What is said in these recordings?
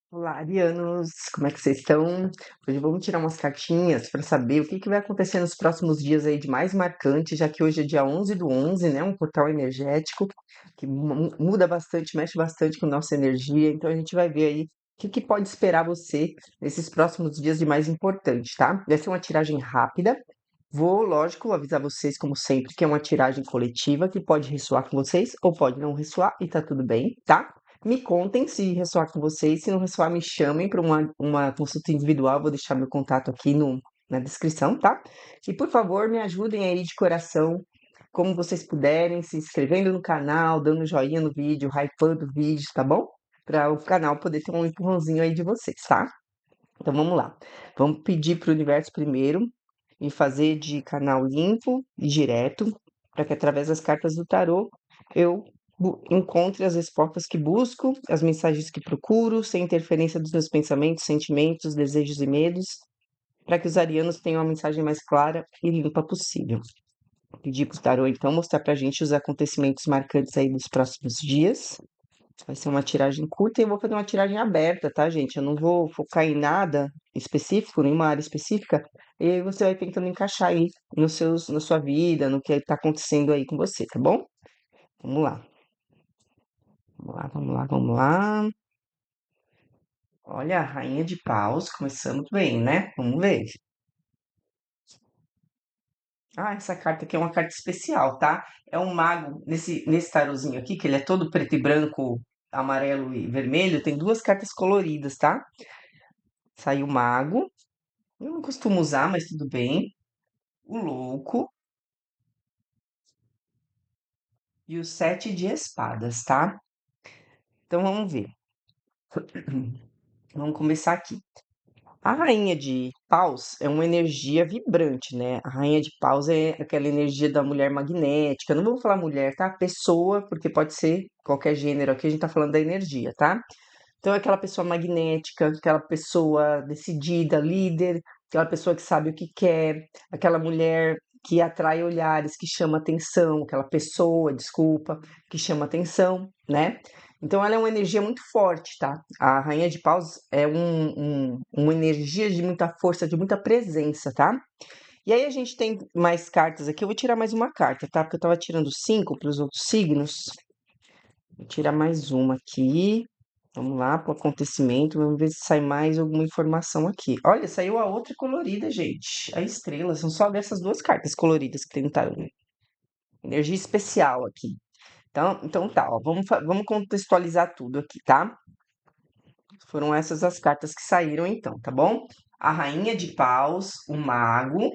Olá, arianos, como é que vocês estão? Hoje vamos tirar umas cartinhas para saber o que vai acontecer nos próximos dias aí de mais marcante, já que hoje é dia 11/11, né? Um portal energético que muda bastante, mexe bastante com nossa energia. Então a gente vai ver aí o que pode esperar você nesses próximos dias de mais importante, tá? Vai ser uma tiragem rápida. Vou, lógico, avisar vocês, como sempre, que é uma tiragem coletiva que pode ressoar com vocês ou pode não ressoar e tá tudo bem, tá? Me contem se ressoar com vocês, se não ressoar, me chamem para uma consulta individual. Vou deixar meu contato aqui na descrição, tá? E por favor, me ajudem aí de coração, como vocês puderem, se inscrevendo no canal, dando joinha no vídeo, hypando o vídeo, tá bom? Para o canal poder ter um empurrãozinho aí de vocês, tá? Então vamos lá. Vamos pedir para o universo primeiro e fazer de canal limpo e direto, para que através das cartas do tarô eu encontre as respostas que busco, as mensagens que procuro, sem interferência dos meus pensamentos, sentimentos, desejos e medos, para que os arianos tenham a mensagem mais clara e limpa possível. Pedir para o tarô, então, mostrar para a gente os acontecimentos marcantes aí dos próximos dias. Vai ser uma tiragem curta e eu vou fazer uma tiragem aberta, tá, gente? Eu não vou focar em nada específico, nenhuma área específica. E aí você vai tentando encaixar aí na sua vida, no que está acontecendo aí com você, tá bom? Vamos lá. Vamos lá, vamos lá, vamos lá. Olha, a Rainha de Paus, começamos bem, né? Vamos ver. Ah, essa carta aqui é uma carta especial, tá? É um mago, nesse tarozinho aqui, que ele é todo preto e branco, amarelo e vermelho, tem duas cartas coloridas, tá? Saiu o mago. Eu não costumo usar, mas tudo bem. O louco e o sete de espadas, tá? Então vamos ver. Vamos começar aqui. A rainha de paus é uma energia vibrante, né? A rainha de paus é aquela energia da mulher magnética. Não vamos falar mulher, tá? Pessoa, porque pode ser qualquer gênero aqui, a gente tá falando da energia, tá? Então é aquela pessoa magnética, aquela pessoa decidida, líder, aquela pessoa que sabe o que quer, aquela mulher que atrai olhares, que chama atenção, aquela pessoa, desculpa, que chama atenção, né? Então ela é uma energia muito forte, tá? A Rainha de Paus é uma energia de muita força, de muita presença, tá? E aí a gente tem mais cartas aqui. Eu vou tirar mais uma carta, tá? Porque eu tava tirando 5 para os outros signos. Vou tirar mais uma aqui. Vamos lá para o acontecimento. Vamos ver se sai mais alguma informação aqui. Olha, saiu a outra colorida, gente. A estrela. São só dessas duas cartas coloridas que tem no tarô. Energia especial aqui. Então tá, ó. Vamos contextualizar tudo aqui, tá? Foram essas as cartas que saíram então, tá bom? A Rainha de Paus, o Mago,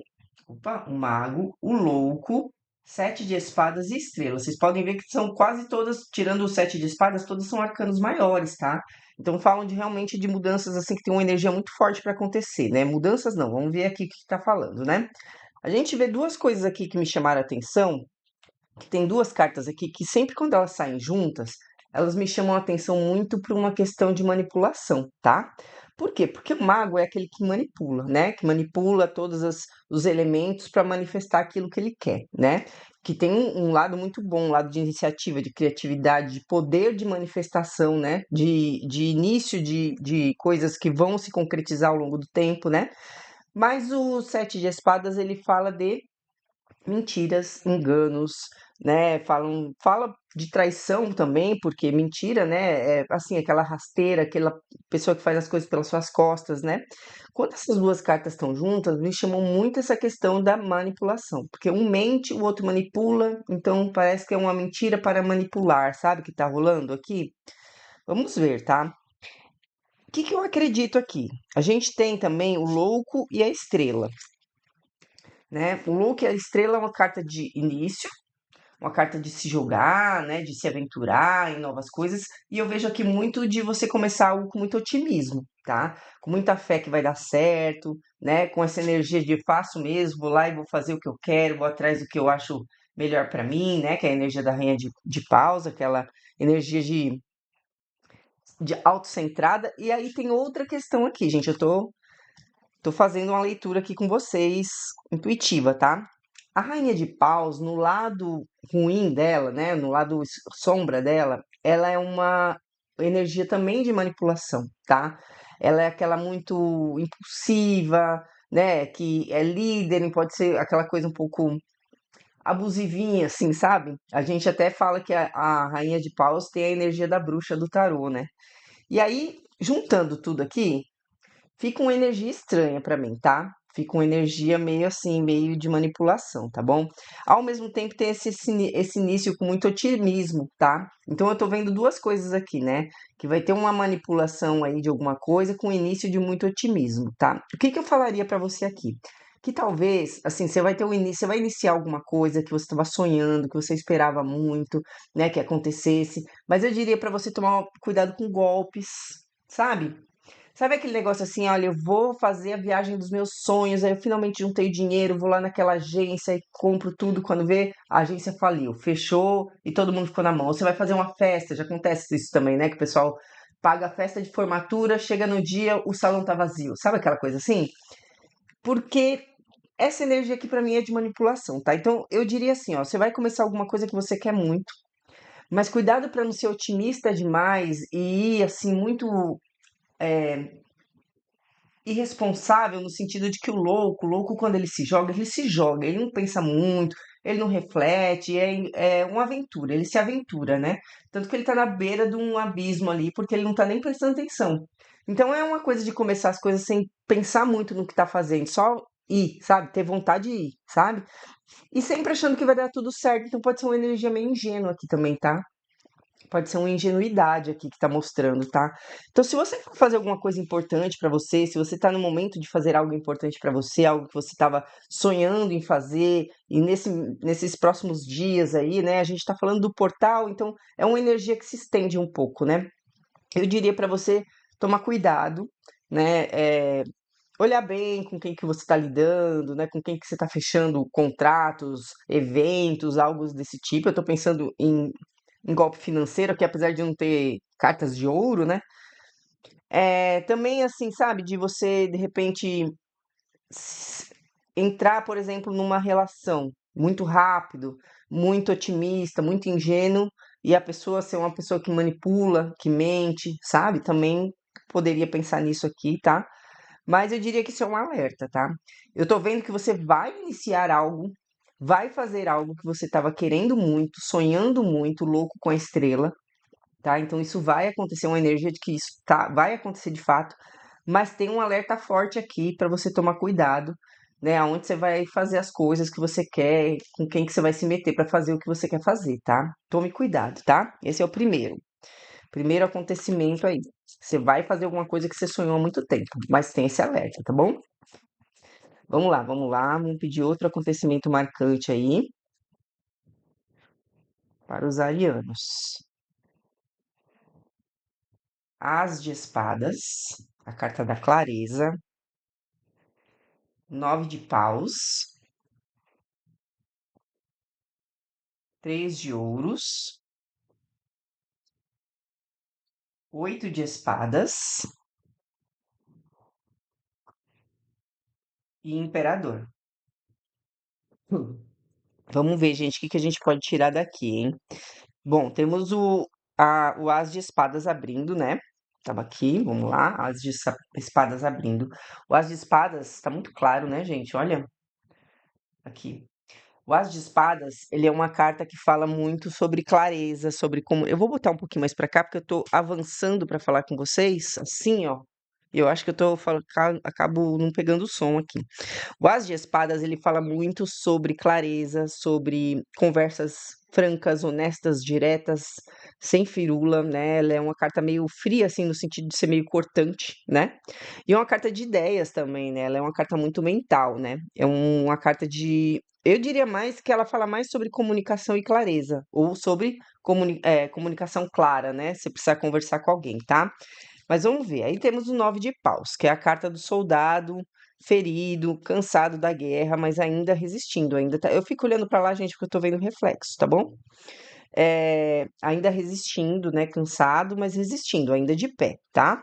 o Louco, Sete de Espadas e Estrela. Vocês podem ver que são quase todas, tirando o Sete de Espadas, todas são arcanos maiores, tá? Então falam realmente de mudanças assim que tem uma energia muito forte para acontecer, né? Mudanças não, vamos ver aqui o que tá falando, né? A gente vê duas coisas aqui que me chamaram a atenção, que tem duas cartas aqui que sempre quando elas saem juntas, elas me chamam a atenção muito por uma questão de manipulação, tá? Por quê? Porque o mago é aquele que manipula, né? Que manipula os elementos para manifestar aquilo que ele quer, né? Que tem um lado muito bom, um lado de iniciativa, de criatividade, de poder de manifestação, né? De início de coisas que vão se concretizar ao longo do tempo, né? Mas o Sete de Espadas, ele fala de mentiras, enganos, né? Fala de traição também, porque mentira, né? É assim, aquela rasteira, aquela pessoa que faz as coisas pelas suas costas, né? Quando essas duas cartas estão juntas, me chamam muito essa questão da manipulação, porque um mente, o outro manipula, então parece que é uma mentira para manipular, sabe o que tá rolando aqui? Vamos ver, tá? O que que eu acredito aqui? A gente tem também o louco e a estrela, né? O louco e a estrela é uma carta de início, uma carta de se jogar, né, de se aventurar em novas coisas, e eu vejo aqui muito de você começar algo com muito otimismo, tá? Com muita fé que vai dar certo, né? Com essa energia de faço mesmo, vou lá e vou fazer o que eu quero, vou atrás do que eu acho melhor para mim, né? Que é a energia da rainha de paus, aquela energia de autocentrada. E aí tem outra questão aqui, gente. Tô fazendo uma leitura aqui com vocês, intuitiva, tá? A rainha de paus, no lado ruim dela, né, no lado sombra dela, ela é uma energia também de manipulação, tá? Ela é aquela muito impulsiva, né? Que é líder, e pode ser aquela coisa um pouco abusivinha, assim, sabe? A gente até fala que a Rainha de Paus tem a energia da bruxa do tarô, né? E aí, juntando tudo aqui, fica uma energia estranha pra mim, tá? Fica uma energia meio assim, meio de manipulação, tá bom? Ao mesmo tempo tem esse início com muito otimismo, tá? Então eu tô vendo duas coisas aqui, né? Que vai ter uma manipulação aí de alguma coisa com início de muito otimismo, tá? O que que eu falaria pra você aqui? Que talvez, assim, você vai ter um início, você vai iniciar alguma coisa que você estava sonhando, que você esperava muito, né, que acontecesse, mas eu diria pra você tomar cuidado com golpes, sabe? Sabe aquele negócio assim, olha, eu vou fazer a viagem dos meus sonhos, aí eu finalmente juntei dinheiro, vou lá naquela agência e compro tudo. Quando vê, a agência faliu, fechou e todo mundo ficou na mão. Ou você vai fazer uma festa, já acontece isso também, né? Que o pessoal paga a festa de formatura, chega no dia, o salão tá vazio. Sabe aquela coisa assim? Porque essa energia aqui pra mim é de manipulação, tá? Então eu diria assim, ó, você vai começar alguma coisa que você quer muito, mas cuidado pra não ser otimista demais e ir assim muito irresponsável no sentido de que o louco quando ele se joga, ele não pensa muito, ele não reflete, é uma aventura, ele se aventura, né? Tanto que ele tá na beira de um abismo ali, porque ele não tá nem prestando atenção. Então é uma coisa de começar as coisas sem pensar muito no que tá fazendo, só ir, sabe? Ter vontade de ir, sabe? E sempre achando que vai dar tudo certo, então pode ser uma energia meio ingênua aqui também, tá? Pode ser uma ingenuidade aqui que tá mostrando, tá? Então, se você for fazer alguma coisa importante pra você, se você tá no momento de fazer algo importante pra você, algo que você estava sonhando em fazer, e nesses próximos dias aí, né? A gente tá falando do portal, então é uma energia que se estende um pouco, né? Eu diria pra você tomar cuidado, né? Olhar bem com quem que você está lidando, né? Com quem que você está fechando contratos, eventos, algo desse tipo. Eu estou pensando em golpe financeiro, que apesar de não ter cartas de ouro, né? Também assim, sabe, de você de repente entrar, por exemplo, numa relação muito rápido, muito otimista, muito ingênuo, e a pessoa ser uma pessoa que manipula, que mente, sabe? Também poderia pensar nisso aqui, tá? Mas eu diria que isso é um alerta, tá? Eu tô vendo que você vai iniciar algo, vai fazer algo que você estava querendo muito, sonhando muito, louco com a estrela, tá? Então isso vai acontecer, uma energia de que isso vai acontecer de fato, mas tem um alerta forte aqui para você tomar cuidado, né? Aonde você vai fazer as coisas que você quer, com quem que você vai se meter para fazer o que você quer fazer, tá? Tome cuidado, tá? Esse é o primeiro acontecimento aí. Você vai fazer alguma coisa que você sonhou há muito tempo, mas tem esse alerta, tá bom? Vamos lá, vamos lá. Vamos pedir outro acontecimento marcante aí para os arianos. As de espadas, a carta da clareza. Nove de paus. Três de ouros. Oito de espadas. E imperador. Hum. Vamos ver, gente, o que que a gente pode tirar daqui, hein? Bom, temos o As de Espadas abrindo, né? Tava aqui, vamos lá, As de Espadas abrindo. O As de Espadas tá muito claro, né, gente? Olha, aqui. O As de Espadas, ele é uma carta que fala muito sobre clareza, sobre como. Eu vou botar um pouquinho mais pra cá, porque eu tô avançando pra falar com vocês, assim, ó. E eu acho que eu tô acabo não pegando o som aqui. O As de Espadas, ele fala muito sobre clareza, sobre conversas francas, honestas, diretas, sem firula, né? Ela é uma carta meio fria, assim, no sentido de ser meio cortante, né? E é uma carta de ideias também, né? Ela é uma carta muito mental, né? É uma carta de. Eu diria mais que ela fala mais sobre comunicação e clareza, ou sobre comunicação clara, né? Você precisa conversar com alguém, tá? Mas vamos ver. Aí temos o Nove de Paus, que é a carta do soldado ferido, cansado da guerra, mas ainda resistindo. Ainda tá. Eu fico olhando pra lá, gente, porque eu tô vendo reflexo, tá bom? Ainda resistindo, né? Cansado, mas resistindo, ainda de pé, tá?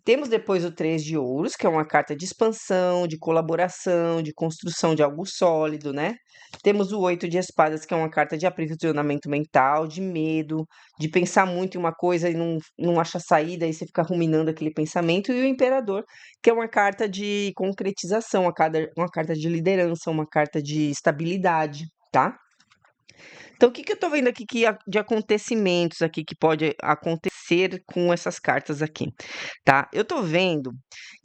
Temos depois o 3 de ouros, que é uma carta de expansão, de colaboração, de construção de algo sólido, né? Temos o 8 de espadas, que é uma carta de aprisionamento mental, de medo, de pensar muito em uma coisa e não achar saída, aí você fica ruminando aquele pensamento. E o imperador, que é uma carta de concretização, uma carta de liderança, uma carta de estabilidade, tá? Então, o que que eu tô vendo aqui de acontecimentos aqui que pode acontecer com essas cartas aqui, tá? Eu tô vendo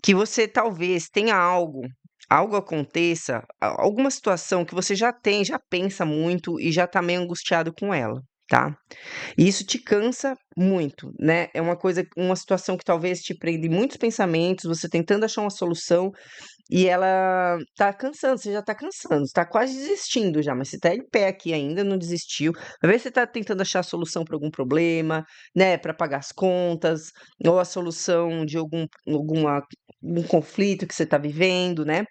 que você talvez tenha algo aconteça, alguma situação que você já tem, já pensa muito e já tá meio angustiado com ela, tá? E isso te cansa muito, né? É uma coisa, uma situação que talvez te prende muitos pensamentos, você tentando achar uma solução e ela tá cansando, você já tá cansando, você tá quase desistindo já, mas você tá em pé aqui ainda, não desistiu. Às vezes você tá tentando achar a solução para algum problema, né, para pagar as contas, ou a solução de algum conflito que você tá vivendo, né?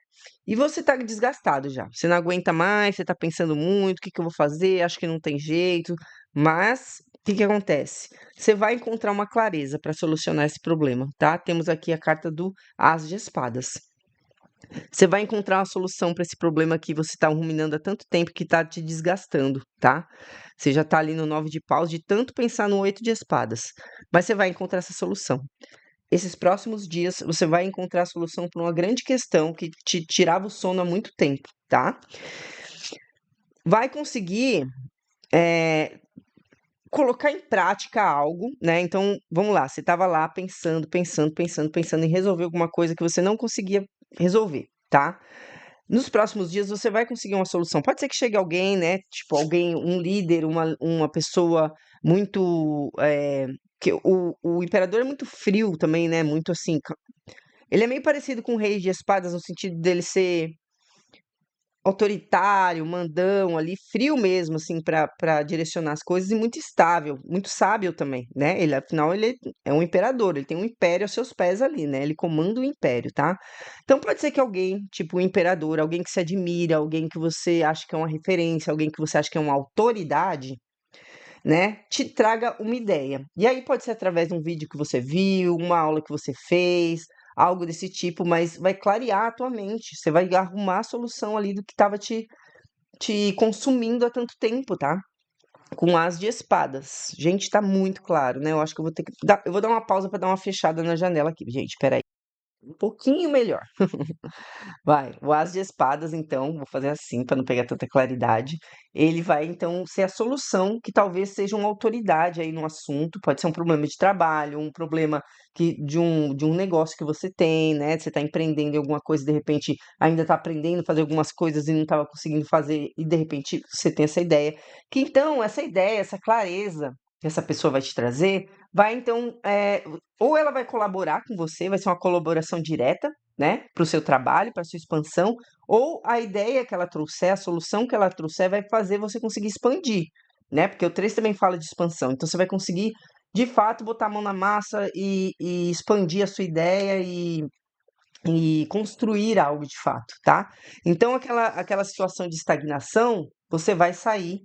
E você tá desgastado já. Você não aguenta mais, você tá pensando muito, o que que eu vou fazer? Acho que não tem jeito. Mas o que que acontece? Você vai encontrar uma clareza para solucionar esse problema, tá? Temos aqui a carta do As de Espadas. Você vai encontrar uma solução para esse problema que você está ruminando há tanto tempo que está te desgastando, tá? Você já está ali no 9 de paus de tanto pensar no 8 de espadas. Mas você vai encontrar essa solução. Esses próximos dias você vai encontrar a solução para uma grande questão que te tirava o sono há muito tempo, tá? Vai conseguir colocar em prática algo, né? Então, vamos lá, você estava lá pensando em resolver alguma coisa que você não conseguia resolver, tá? Nos próximos dias você vai conseguir uma solução. Pode ser que chegue alguém, né? Tipo, alguém, um líder, uma pessoa muito. Que o imperador é muito frio também, né? Muito assim. Ele é meio parecido com o rei de espadas, no sentido dele ser autoritário, mandão ali, frio mesmo, assim, para direcionar as coisas e muito estável, muito sábio também, né? Ele, afinal, ele é um imperador, ele tem um império aos seus pés ali, né? Ele comanda o império, tá? Então pode ser que alguém, tipo o imperador, alguém que se admira, alguém que você acha que é uma referência, alguém que você acha que é uma autoridade, né, te traga uma ideia. E aí pode ser através de um vídeo que você viu, uma aula que você fez, algo desse tipo, mas vai clarear a tua mente. Você vai arrumar a solução ali do que estava te consumindo há tanto tempo, tá? Com as de espadas. Gente, tá muito claro, né? Eu acho que eu vou ter que eu vou dar uma pausa para dar uma fechada na janela aqui, gente. Espera aí. Um pouquinho melhor. Vai, o As de Espadas, então, vou fazer assim para não pegar tanta claridade. Ele vai, então, ser a solução que talvez seja uma autoridade aí no assunto. Pode ser um problema de trabalho, um problema de um negócio que você tem, né? Você está empreendendo em alguma coisa, de repente ainda está aprendendo a fazer algumas coisas e não estava conseguindo fazer, e de repente você tem essa ideia. Que então, essa ideia, essa clareza que essa pessoa vai te trazer, vai então, ou ela vai colaborar com você, vai ser uma colaboração direta, né, para o seu trabalho, para sua expansão, ou a ideia que ela trouxer, a solução que ela trouxer vai fazer você conseguir expandir, né? Porque o 3 também fala de expansão. Então você vai conseguir, de fato, botar a mão na massa e expandir a sua ideia e construir algo de fato, tá? Então aquela situação de estagnação, você vai sair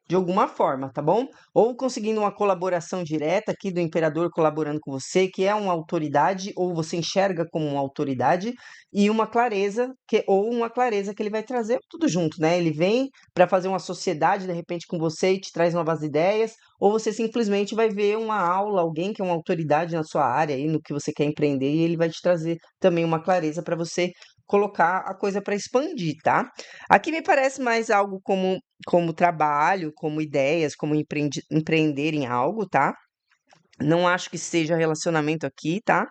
de alguma forma, tá bom? Ou conseguindo uma colaboração direta aqui do imperador colaborando com você, que é uma autoridade, ou você enxerga como uma autoridade, e uma clareza, ou uma clareza que ele vai trazer tudo junto, né? Ele vem para fazer uma sociedade de repente com você e te traz novas ideias, ou você simplesmente vai ver uma aula, alguém que é uma autoridade na sua área aí, no que você quer empreender, e ele vai te trazer também uma clareza para você colocar a coisa para expandir, tá? Aqui me parece mais algo como trabalho, como ideias, como empreender em algo, tá? Não acho que seja relacionamento aqui, tá?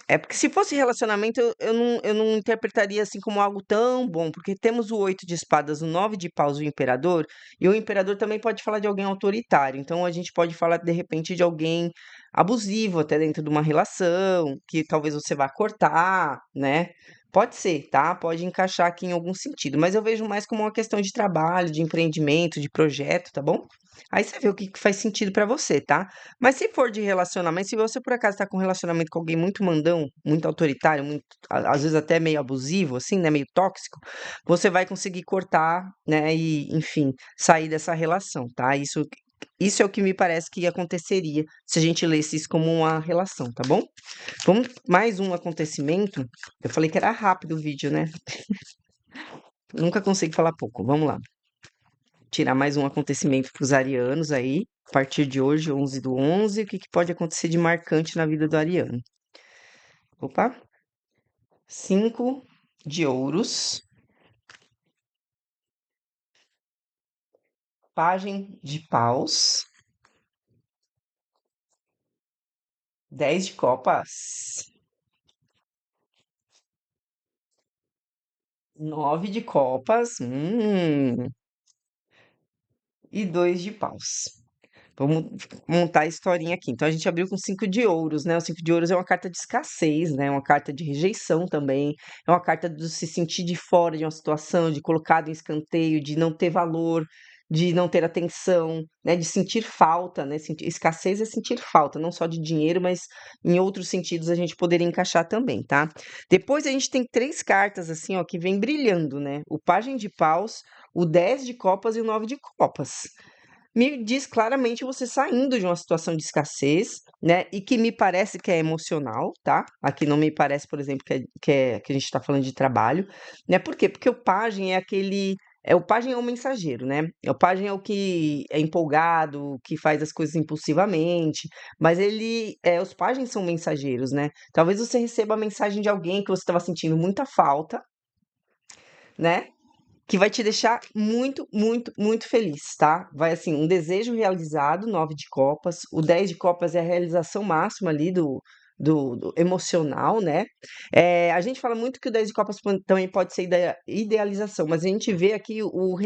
É porque se fosse relacionamento, eu não interpretaria assim como algo tão bom, porque temos o 8 de espadas, o 9 de paus, o imperador, e o imperador também pode falar de alguém autoritário. Então a gente pode falar de repente de alguém abusivo até dentro de uma relação, que talvez você vá cortar, né? Pode ser, tá? Pode encaixar aqui em algum sentido, mas eu vejo mais como uma questão de trabalho, de empreendimento, de projeto, tá bom? Aí você vê o que faz sentido pra você, tá? Mas se for de relacionamento, se você por acaso tá com um relacionamento com alguém muito mandão, muito autoritário, muito, às vezes até meio abusivo, assim, né? Meio tóxico, você vai conseguir cortar, né? E, enfim, sair dessa relação, tá? Isso isso é o que me parece que aconteceria se a gente lesse isso como uma relação, tá bom? Vamos mais um acontecimento. Eu falei que era rápido o vídeo, né? Nunca consigo falar pouco. Vamos lá. Tirar mais um acontecimento para os arianos aí. A partir de hoje, 11/11, o que que pode acontecer de marcante na vida do ariano? Opa! 5 de ouros, pajem de paus, 10 de copas, 9 de copas, e 2 de paus. Vamos montar a historinha aqui. Então a gente abriu com 5 de ouros, né? O 5 de ouros é uma carta de escassez, né? É uma carta de rejeição também. É uma carta de se sentir de fora de uma situação, de colocado em escanteio, de não ter valor, de não ter atenção, né? De sentir falta, né? Escassez é sentir falta, não só de dinheiro, mas em outros sentidos a gente poderia encaixar também, tá? Depois a gente tem 3 cartas assim, ó, que vem brilhando, né? O pajem de paus, o 10 de copas e o 9 de copas. Me diz claramente você saindo de uma situação de escassez, né? E que me parece que é emocional, tá? Aqui não me parece, por exemplo, que a gente está falando de trabalho, né? Por quê? Porque o pajem é aquele. O pajem é o mensageiro, né? O pajem é o que é empolgado, que faz as coisas impulsivamente, mas os pajens são mensageiros, né? Talvez você receba a mensagem de alguém que você estava sentindo muita falta, né? Que vai te deixar muito, muito, muito feliz, tá? Vai assim, um desejo realizado, 9 de copas. O 10 de copas é a realização máxima ali do emocional, né? A gente fala muito que o 10 de copas também pode ser idealização, mas a gente vê aqui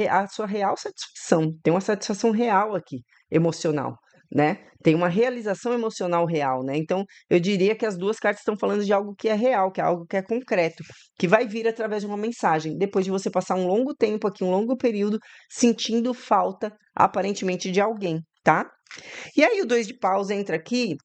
a sua real satisfação. Tem uma satisfação real aqui, emocional, né? Tem uma realização emocional real, né? Então, eu diria que as duas cartas estão falando de algo que é real, que é algo que é concreto, que vai vir através de uma mensagem, depois de você passar um longo tempo aqui, um longo período, sentindo falta, aparentemente, de alguém, tá? E aí o 2 de paus entra aqui,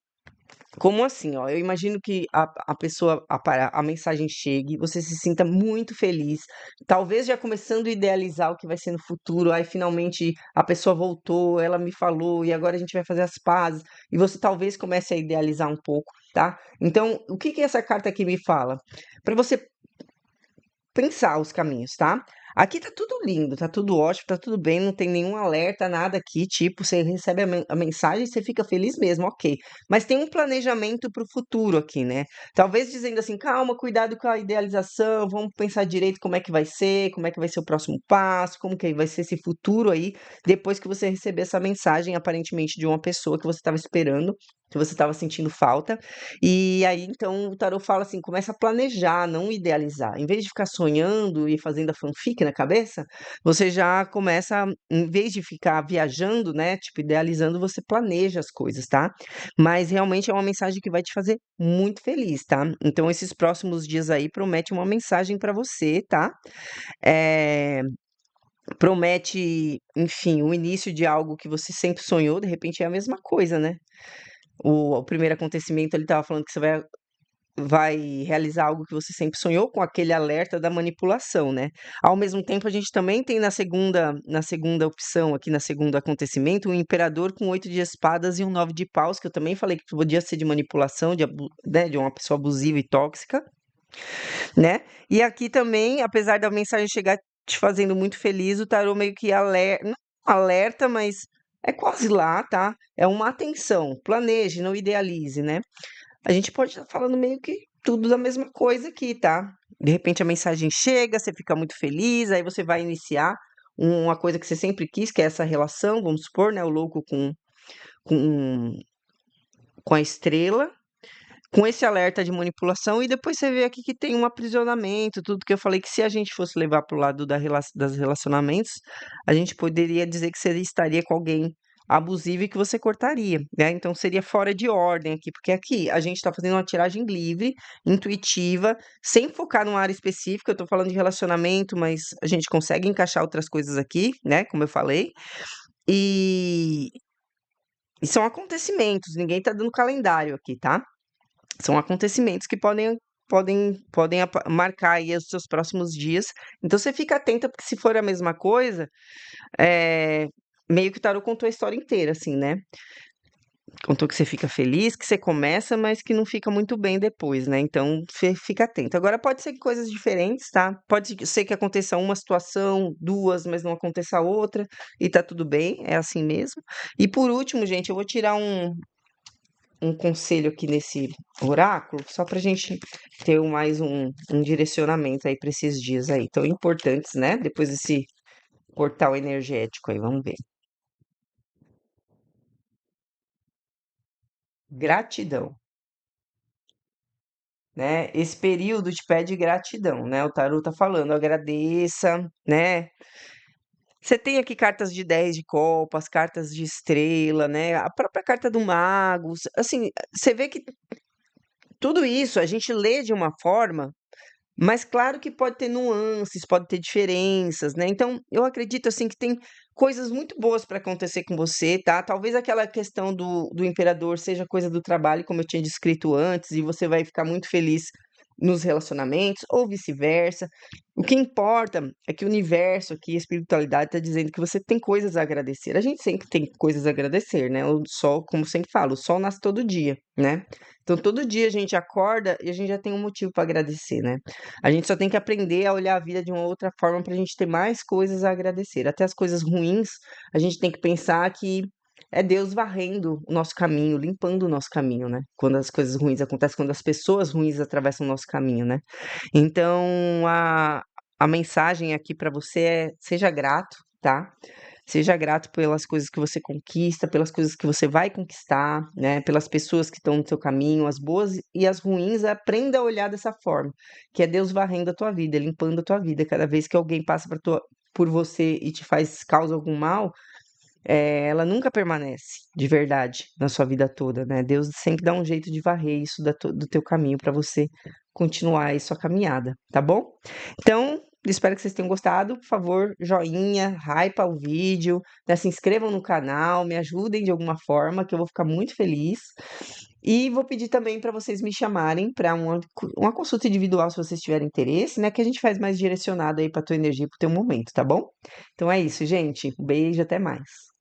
como assim, ó? Eu imagino que a pessoa, a mensagem chegue, você se sinta muito feliz, talvez já começando a idealizar o que vai ser no futuro, aí finalmente a pessoa voltou, ela me falou, e agora a gente vai fazer as pazes, e você talvez comece a idealizar um pouco, tá? Então, o que que essa carta aqui me fala? Para você pensar os caminhos, tá? Aqui tá tudo lindo, tá tudo ótimo, tá tudo bem, não tem nenhum alerta, nada aqui, tipo, você recebe a mensagem e você fica feliz mesmo, ok. Mas tem um planejamento para o futuro aqui, né? Talvez dizendo assim, calma, cuidado com a idealização, vamos pensar direito como é que vai ser o próximo passo, como que vai ser esse futuro aí, depois que você receber essa mensagem, aparentemente, de uma pessoa que você estava esperando, que você estava sentindo falta. E aí, então, o tarô fala assim: começa a planejar, não idealizar. Em vez de ficar sonhando e fazendo a fanfic na cabeça, você já começa, em vez de ficar viajando, né? Tipo, idealizando, você planeja as coisas, tá? Mas realmente é uma mensagem que vai te fazer muito feliz, tá? Então, esses próximos dias aí promete uma mensagem para você, tá? Eh, Promete, enfim, o início de algo que você sempre sonhou, de repente é a mesma coisa, né? O primeiro acontecimento ele estava falando que você vai realizar algo que você sempre sonhou, com aquele alerta da manipulação, né. Ao mesmo tempo, a gente também tem na segunda opção, aqui na segundo acontecimento, um imperador com 8 de espadas e um 9 de paus, que eu também falei que podia ser de manipulação, né, de uma pessoa abusiva e tóxica, né. E aqui também, apesar da mensagem chegar te fazendo muito feliz, o tarô meio que não alerta, mas é quase lá, tá. É uma atenção, planeje, não idealize, né. A gente pode estar falando meio que tudo da mesma coisa aqui, tá? De repente a mensagem chega, você fica muito feliz, aí você vai iniciar uma coisa que você sempre quis, que é essa relação, vamos supor, né? O louco com, com a estrela, com esse alerta de manipulação, e depois você vê aqui que tem um aprisionamento, tudo que eu falei que se a gente fosse levar para o lado das relacionamentos, a gente poderia dizer que você estaria com alguém abusivo e que você cortaria, né? Então seria fora de ordem aqui, porque aqui a gente está fazendo uma tiragem livre, intuitiva, sem focar numa área específica. Eu estou falando de relacionamento, mas a gente consegue encaixar outras coisas aqui, né? Como eu falei. E, e são acontecimentos, ninguém está dando calendário aqui, tá? São acontecimentos que podem marcar aí os seus próximos dias. Então você fica atenta, porque se for a mesma coisa, meio que o tarô contou a história inteira, assim, né? Contou que você fica feliz, que você começa, mas que não fica muito bem depois, né? Então, você fica atento. Agora, pode ser que coisas diferentes, tá? Pode ser que aconteça uma situação, duas, mas não aconteça outra, e tá tudo bem, é assim mesmo. E por último, gente, eu vou tirar um conselho aqui nesse oráculo, só pra gente ter mais um direcionamento aí para esses dias aí, tão importantes, né? Depois desse portal energético aí, vamos ver. Gratidão. Né? Esse período te pede gratidão, né? O tarô tá falando, agradeça, né? Você tem aqui cartas de 10 de copas, cartas de estrela, né? A própria carta do mago. Assim, você vê que tudo isso a gente lê de uma forma, mas claro que pode ter nuances, pode ter diferenças, né? Então, eu acredito assim que tem coisas muito boas para acontecer com você, tá? Talvez aquela questão do imperador seja coisa do trabalho, como eu tinha descrito antes, e você vai ficar muito feliz nos relacionamentos, ou vice-versa. O que importa é que o universo aqui, a espiritualidade, está dizendo que você tem coisas a agradecer. A gente sempre tem coisas a agradecer, né? O sol, como sempre falo, o sol nasce todo dia, né? Então, todo dia a gente acorda e a gente já tem um motivo para agradecer, né? A gente só tem que aprender a olhar a vida de uma outra forma para a gente ter mais coisas a agradecer. Até as coisas ruins, a gente tem que pensar que é Deus varrendo o nosso caminho, limpando o nosso caminho, né? Quando as coisas ruins acontecem, quando as pessoas ruins atravessam o nosso caminho, né? Então, a mensagem aqui para você é: seja grato, tá? Seja grato pelas coisas que você conquista, pelas coisas que você vai conquistar, né? Pelas pessoas que estão no seu caminho, as boas e as ruins, aprenda a olhar dessa forma, que é Deus varrendo a tua vida, limpando a tua vida. Cada vez que alguém passa por você e te faz causa algum mal, ela nunca permanece de verdade na sua vida toda, né? Deus sempre dá um jeito de varrer isso do teu caminho para você continuar aí sua caminhada, tá bom? Então, espero que vocês tenham gostado. Por favor, joinha, hypa o vídeo, né? Se inscrevam no canal, me ajudem de alguma forma, que eu vou ficar muito feliz. E vou pedir também para vocês me chamarem para uma consulta individual, se vocês tiverem interesse, né? Que a gente faz mais direcionado aí para tua energia, para o teu momento, tá bom? Então é isso, gente. Um beijo, até mais.